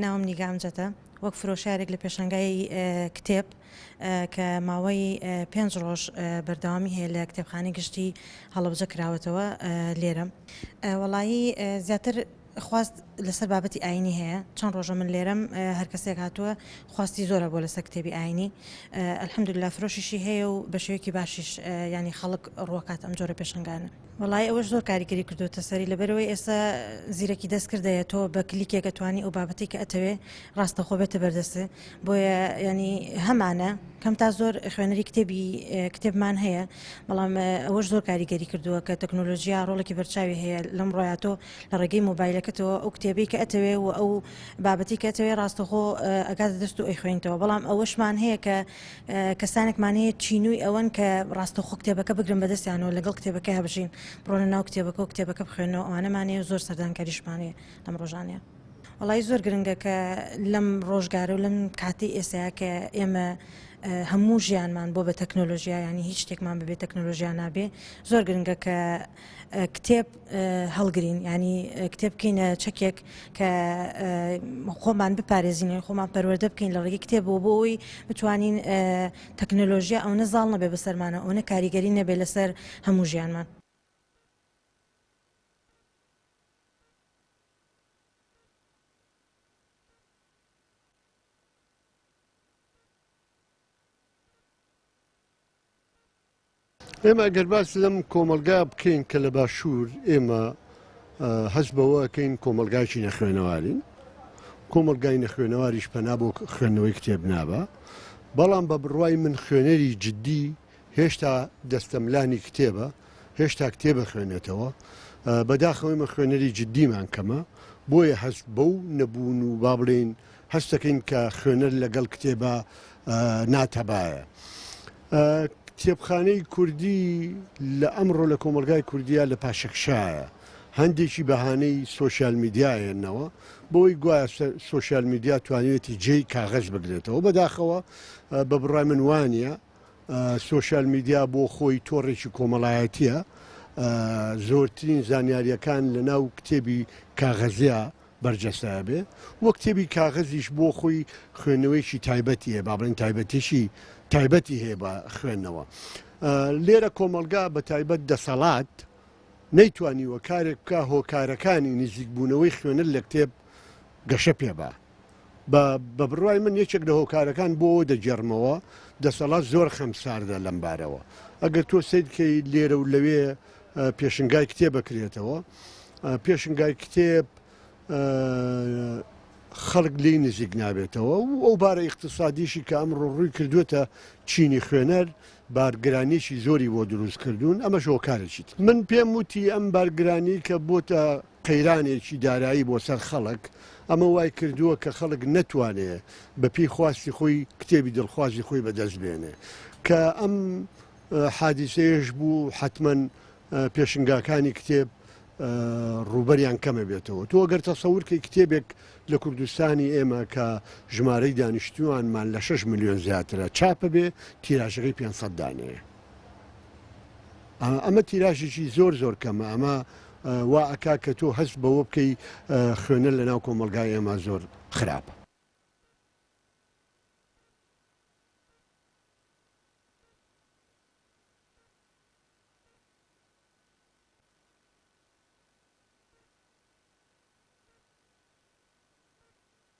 ناوم نیگامجەتە وەک فرۆشارێک لە پێشنگای کتێب کە ماوەی 5 ڕۆژ بەردەوامی هەیە لە کتێبخانەی گشتی هەڵەبجە کراوەتەوە لێرە. وەڵایی زیاتر خواست لەسەر بابەتی ئاینی هەیە. چەند ڕۆژە من لێرەم هەر کەسێک هاتووە خواستی زۆرە بۆ لەسەر کتێبی ئاینی. ئەلحەمدوللا فرۆشیشی هەیە و بە شێوەیەکی باشیش ینی خەڵک ڕوەکات ئەم جۆرە پێشنگانە. وڵای ئەوەش زۆر کاریگەری کردوتە سەری لەبەرەوەی ئێستا زیرەکی دەست کردەیە تۆ بە کلیکێکە توانی ئەو بابەتی کە ئەتەوێ ڕاستەخۆ بێتە بەردەستێ بۆیە ینی هەمانە کەم تا زۆر خوێنەری کتێبمان هەیە بەڵام ئەوەش زۆر کاریگەری کردووە کە تەکنۆلۆژیا ڕۆڵێکی بەرچاوی هەیە لەم ڕۆیاتۆ لە ڕێگەی مۆبایلەکەتەوە ئەو کتێبی کە ئەتەوێ و ئەو بابەتی کە ئەتەوێ ڕاستەخۆ ئەگاتە دەست و ئەی خوێنیتەوە بەڵام ئەوەشمان هەیە کە کەسانێکمان هەیە چینووی ئەوەن کە ڕاستەخۆ کتێبەکە بگرن بەدەستیانەوە لەگەڵ کتێبەکە هەبژین بڕۆنە ناو کتێبەکە و کتێبەکە بخوێنەوە ئەوانەمانەیە زۆر سەردانکاریشمانەیە لەم ڕۆژانەیە. وڵای زۆر گرنگە کە لەم ڕۆژگارە و لەم کاتی ئێستایا کە ئێمە هەموو ژیانمان بۆ بە تەکنۆلۆژیا ینی هیچ شتێکمان ببێ تەکنۆلۆژیا نابێ زۆر گرنگە کە کتێب هەڵگرین ینی کتێب بکەینە چەکێک کە خۆمان بپارێزینێن خۆمان پەروەردە بکەین لە ڕێگەی کتێبەوە بۆ ئەوی بتوانین تەکنۆلۆژیا ئەو نەزاڵ نەبێ بەسەرمانە ئەو نە کاریگەری نەبێ لەسەر هەموو ژیانمان. ئێمە ئەگەر باس لەم کۆمەلگا بکەین کە لە باشوور ئێمە هەست بەوەکەین کۆمەلگایکی نەخوێنەوارین کۆمەلگای نەخوێنەواریش پەنا بۆ خوێندنەوەی کتێب نابە بەڵام بە بڕوای من خوێنەری جددی هێشتا دەستەملانی کتێبە هێشتا کتێبە خوێنێتەوە بەداخەوەی مە خوێنەری جددیمان کەمە بۆیە هەست بەو نەبوون و با بڵێن هەستەکەین کە خوێنەر لەگەڵ کتێبە ناتەبایە. کتێبخانەی کوردی لە ئەمڕۆ لە کۆمەلگای کوردیا لە پاشەکشایە هەندێکی بەهانەی سۆشیال میدیایەنەوە بۆی گوایە سۆشیال میدیا توانێتی جێی کاغەز بگرێتەوە بەداخەوە بە بڕای من وانە سۆشیال میدیا بۆ خۆی تۆڕێکی کۆمەڵایەتیە زۆرترین زانیاریەکان لە ناو کتێبی کاغەزیە بەرجەستە بێ وە کتێبی کاغەزیش بۆ خۆی خوێندنەوەیکی تایبەتی هەیە با بڵێن تایبەتیشی تایبەتی هەیە بە خوێندنەوە. لێرە کۆمەلگا بە تایبەت دەسەڵات نەیتوانیوە کارێک بکە هۆکارەکانی نزیکبوونەوەی خوێنەر لە کتێب گەشە پێبا بە بڕای من یەکێک لە هۆکارەکان بۆ دەجێڕمەوە دەسەڵات زۆر خەمساردە لەم بارەوە ئەگەر تۆ سیدکەی لێرە و لەوێ پێشنگای کتێب بکرێتەوە پێشنگای کتێب خەڵک لی نزیک نابێتەوە و ئەو بارە اقتصادیشی کە ئەمڕۆ ڕووی کردوێتە چینی خوێنەر بارگرانیشی زۆری بۆ دروست کردوون ئەمە هۆکارێکیت من پێم وتی ئەم بارگرانی کە بۆتە قەیرانێکی دارایی بۆ سەر خەڵک ئەمە وای کردووە کە خەڵک نەتوانێت بە پێی خواستی خۆی کتێبی دڵخوازی خۆی بەدەست بێنێ کە ئەم حادیسەیەش بوو حتمما پێشنگاکانی کتێب ڕوبەریان کەمە بێتەوە تۆ ئەگەر تەسەورکەی کتێبێک لە کوردستانی ئێمە کە ژمارەی دانیشتووانمان لە 6 ملیۆن زیاترە چاپە بێ تیراژەکەی 500 دانەیە ئەمە تیراژێکی زۆر زۆر کەمە ئەمە وا ئەکا کە تۆ هەست بەوە بکەی خوێنە لە ناو کۆمەلگای ئێمە زۆر خراپە.